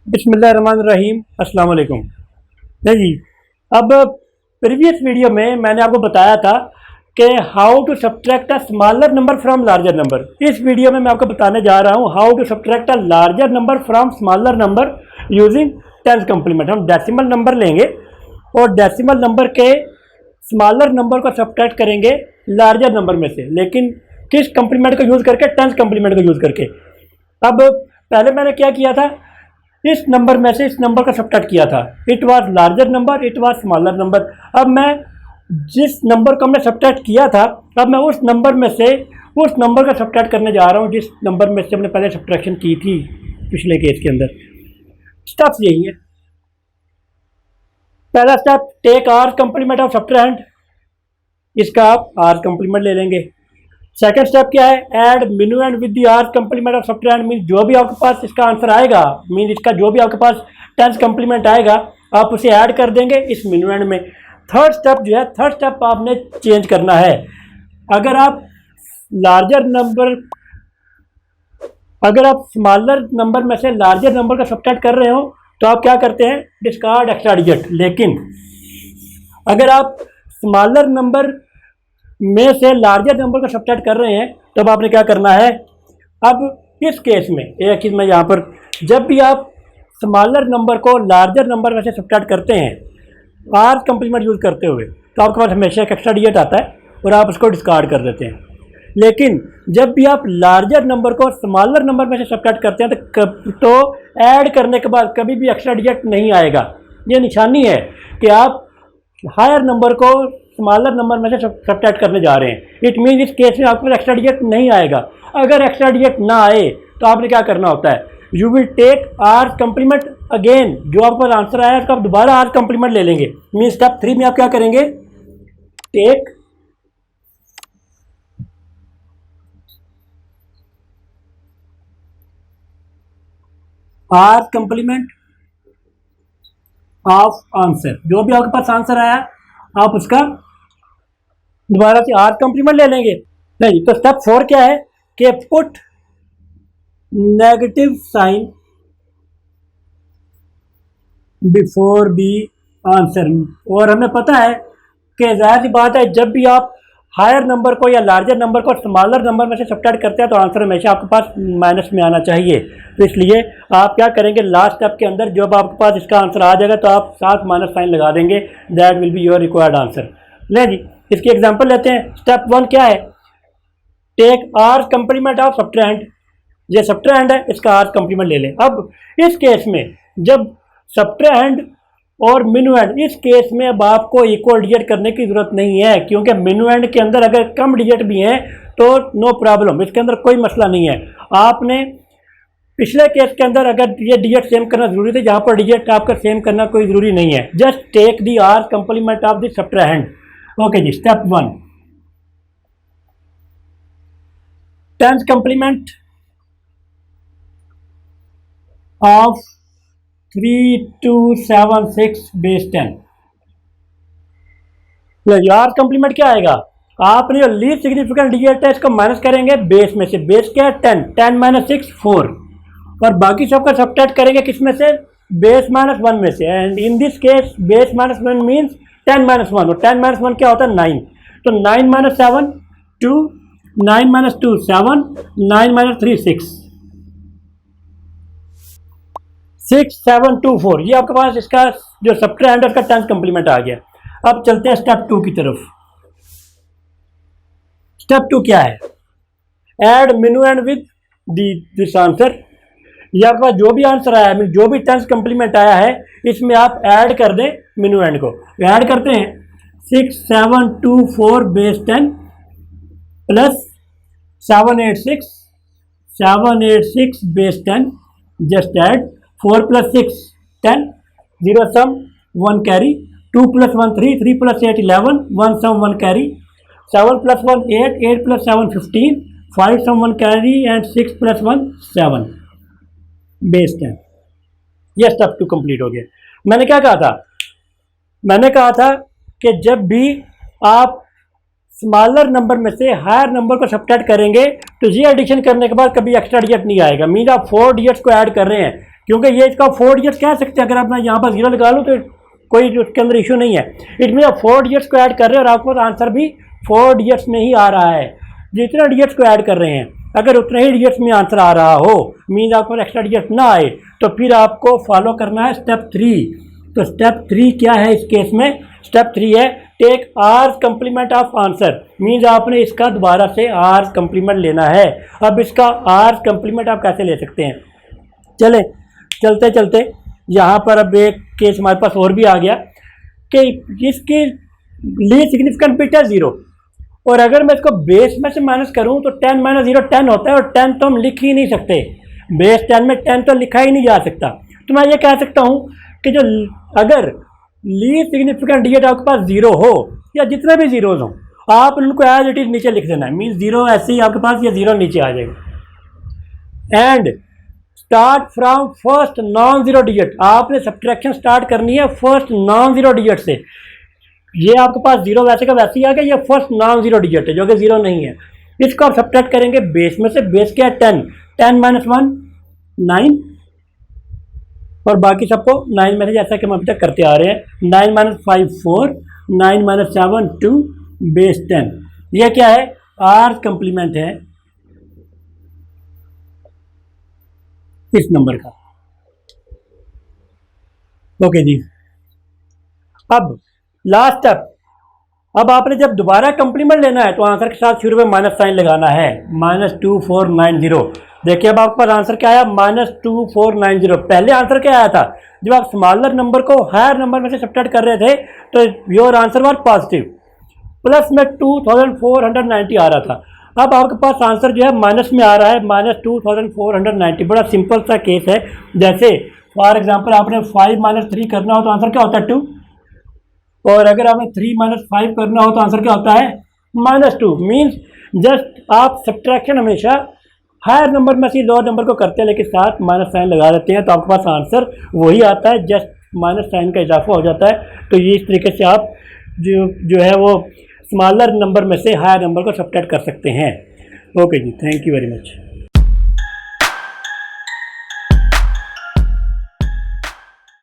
बिस्मिल्लाहिर्रहमानिर्रहीम अस्सलाम वालेकुम। नहीं जी, अब प्रीवियस वीडियो में मैंने आपको बताया था कि how to subtract a smaller number from larger number. इस वीडियो में मैं आपको बताने जा रहा हूँ how to subtract a larger number from smaller number using tens complement. हम डेसिमल नंबर लेंगे और डेसिमल नंबर के स्मॉलर नंबर को सब्ट्रैक्ट करेंगे लार्जर नंबर में से, लेकिन किस कम्प्लीमेंट को यूज़ करके? टेंस कम्प्लीमेंट को यूज़ करके। अब पहले मैंने क्या किया था, इस नंबर में से इस नंबर का सब्ट्रैक्ट किया था। It was larger number, it was smaller number. अब मैं जिस नंबर को हमने सब्ट्रैक्ट किया था, अब मैं उस नंबर में से उस नंबर का सब्ट्रैक्ट करने जा रहा हूँ जिस नंबर में से हमने पहले सब्ट्रैक्शन की थी पिछले केस के अंदर। स्टेप्स यही है। पहला step, take r complement of subtrahend. इसका आप आर कम्प्लीमेंट ले लेंगे। सेकंड स्टेप क्या है? Add minuend with the r complement of subtrahend. Mean जो भी आपके पास इसका आंसर आएगा, मीन इसका जो भी आपके पास टेंस कम्प्लीमेंट आएगा, आप उसे ऐड कर देंगे इस मिनुएंड में। थर्ड स्टेप जो है, थर्ड स्टेप आपने चेंज करना है। अगर आप लार्जर नंबर, अगर आप स्मॉलर नंबर में से लार्जर नंबर का सब्ट्रैक्ट कर रहे हो तो आप क्या करते हैं? Discard extra digit. लेकिन अगर आप स्मॉलर नंबर में से लार्जर नंबर का सब्ट्रैक्ट कर रहे हैं तब आपने क्या करना है? अब इस केस में एक चीज़ मैं यहाँ पर, जब भी आप स्मॉलर नंबर को लार्जर नंबर में से सब्ट्रैक्ट करते हैं आर कम्प्लीमेंट यूज़ करते हुए, तो आपके पास हमेशा एक एक्स्ट्रा डिजिट आता है और आप उसको डिस्कार्ड कर देते हैं। लेकिन जब भी आप लार्जर नंबर को स्मॉलर नंबर में से सब्ट्रैक्ट करते हैं तो ऐड करने के बाद कभी भी एक्स्ट्रा डिजिट नहीं आएगा। ये निशानी है कि आप हायर नंबर को स्मॉलर नंबर में से सब्ट्रैक्ट करने जा रहे हैं। इट मीन इस केस में आपके पास एक्स्ट्रा डिजिट नहीं आएगा। अगर एक्स्ट्रा डिजिट ना आए तो आपने क्या करना होता है? You will take r complement again. जो आपका आंसर आया उसका आप दोबारा आर कम्प्लीमेंट ले लेंगे। मीन स्टेप 3 में आप क्या करेंगे? Take r complement of answer. जो भी आपके पास आंसर आया आप उसका दोबारा से आर कम्प्लीमेंट ले लेंगे। नहीं तो स्टेप 4 क्या है कि put negative sign before the answer. और हमें पता है कि जाहिर सी बात है, जब भी आप हायर नंबर को या लार्जर नंबर को स्मॉलर नंबर में से सब्ट्रैक्ट करते हैं तो आंसर हमेशा आपके पास माइनस में आना चाहिए। तो इसलिए आप क्या करेंगे? लास्ट स्टेप के अंदर जब आपके पास इसका आंसर आ जाएगा तो आप साथ माइनस साइन लगा देंगे। That will be your required answer. ले जी, इसकी एग्जांपल लेते हैं। स्टेप 1 क्या है? Take r complement of subtrahend. ये सब्ट्रैंड है, इसका आर कम्प्लीमेंट ले लें। अब इस केस में जब सब्ट्रैंड और मिनुएंड, इस केस में अब आपको इक्वल डिजिट करने की जरूरत नहीं है, क्योंकि मिनुएंड के अंदर अगर कम डिजिट भी हैं तो नो प्रॉब्लम, इसके अंदर कोई मसला नहीं है। आपने पिछले केस के अंदर अगर ये डिजिट सेम करना जरूरी थे, जहां पर डिजिट आपका सेम करना कोई जरूरी नहीं है। Just take the r complement of the subtrahend. Okay जी, step 1, tens complement of 3276 base 10। यार कम्प्लीमेंट क्या आएगा? आपने जो लीस्ट सिग्निफिकेंट डिजिट है इसको माइनस करेंगे बेस में से। बेस क्या है? 10। 10 माइनस 6 4। और बाकी सबका सब्ट्रैक्ट करेंगे किस में से? बेस माइनस 1 में से। And in this case base minus 1 means 10 minus 1। और 10 माइनस 1 क्या होता है? 9। तो 9 माइनस 7 2, 9 माइनस 2 7, 9 माइनस 3 6, 6 7 2 4। ये आपके पास इसका जो सब्ट्रैंड है उसका टेंस कम्प्लीमेंट आ गया। अब चलते हैं स्टेप 2 की तरफ। स्टेप 2 क्या है? Add minuend with this answer. ये आपके पास जो भी आंसर आया है, जो भी टेंस कम्प्लीमेंट आया है, इसमें आप ऐड कर दें मिनुएंड को। ऐड करते हैं 6 7 2 4 base 10 plus 7 8 6 base 10। Just add 4 plus 6 10, 0 sum 1 carry, 2 plus 1 3, 3 plus 8 11, 1 sum 1 carry, 7 plus 1 8, 8 plus 7 15, 5 sum 1 carry and 6 plus 1 7 base 10। यह स्टेप 2 कंप्लीट हो गया। मैंने क्या कहा था? मैंने कहा था कि जब भी आप स्मॉलर नंबर में से हायर नंबर को सब्ट्रैक्ट करेंगे तो ये एडिशन करने के बाद कभी एक्स्ट्रा डिजिट नहीं आएगा। मीन आप 4 डिजिट्स को ऐड कर रहे हैं, क्योंकि ये इसका 4 डिजिट कह सकते हैं। अगर आप यहाँ पर 0 लगा लो तो कोई उसके अंदर इशू नहीं है। इसमें आप 4 डिजिट्स को ऐड कर रहे हैं और आपको आंसर भी 4 डिजिट्स में ही आ रहा है। जितने डिजिट्स को ऐड कर रहे हैं अगर उतने ही डिजिट्स में आंसर आ रहा हो, मीन्स आपको एक्स्ट्रा डिजिट ना आए, तो फिर आपको फॉलो करना है स्टेप 3। तो स्टेप 3 क्या है इस केस में? स्टेप 3 है take r's complement of answer, means आपने इसका दोबारा से आर्स कंप्लीमेंट लेना है। अब इसका आर्स कंप्लीमेंट आप कैसे ले सकते हैं? चले चलते चलते यहाँ पर अब एक केस हमारे पास और भी आ गया कि इसकी लीस्ट सिग्निफिकेंट बिट है 0, और अगर मैं इसको बेस में से माइनस करूँ तो 10 - 0 10 होता है, और 10 तो हम लिख ही नहीं सकते। बेस 10 में 10 तो लिखा ही नहीं जा सकता। तो मैं ये कह सकता हूँ कि जो अगर लीस्ट सिग्निफिकेंट डिजिट आपके पास 0 हो या जितने भी जीरोज हों, आप उनको एज इट इज नीचे लिख देना है। मीन्स 0 ऐसे ही आपके पास, ये 0 नीचे आ जाएगा। And start from first non zero digit, आपने सब्ट्रैक्शन स्टार्ट करनी है फर्स्ट नॉन जीरो डिजिट से। ये आपके पास 0 वैसे का वैसे ही आ गया, ये फर्स्ट नॉन जीरो डिजिट है जो कि 0 नहीं है। इसको आप सब्ट्रैक्ट करेंगे बेस में से। बेस क्या है? 10 10 - 1 9, और बाकी सबको 9 में से, जैसा कि हम अभी तक करते आ रहे हैं। 9 - 5 4, 9 - 7 2, बेस 10। ये क्या है? आर्स कंप्लीमेंट है इस नंबर का। ओके जी, अब लास्ट स्टेप। अब आपने जब दोबारा कंप्लीमेंट लेना है तो आंसर के साथ शुरू में माइनस साइन लगाना है, -2490। देखिए अब आपके पास आंसर क्या आया? -2490। पहले आंसर क्या आया था? जब आप स्मॉलर नंबर को हायर नंबर में से सब्ट्रैक्ट कर रहे थे तो your answer was positive, plus में 2490 आ रहा था। अब आपके पास आंसर जो है माइनस में आ रहा है, -2490। बड़ा सिंपल सा केस है। जैसे फॉर एग्जांपल आपने 5 - 3 करना हो तो आंसर क्या होता है? 2, और अगर आपने 3 - 5 करना हो तो आंसर क्या होता है? -2। मीन्स जस्ट आप सब्ट्रैक्शन हमेशा हायर नंबर में से लोअर नंबर को करते हैं, लेकिन साथ माइनस साइन लगा देते हैं तो आपके पास आंसर वही आता है, जस्ट माइनस साइन का इजाफा हो जाता है। तो ये इस तरीके से आप जो है वो स्मॉलर नंबर में से हायर नंबर को सब्ट्रैक्ट कर सकते हैं। ओके जी, थैंक यू वेरी मच।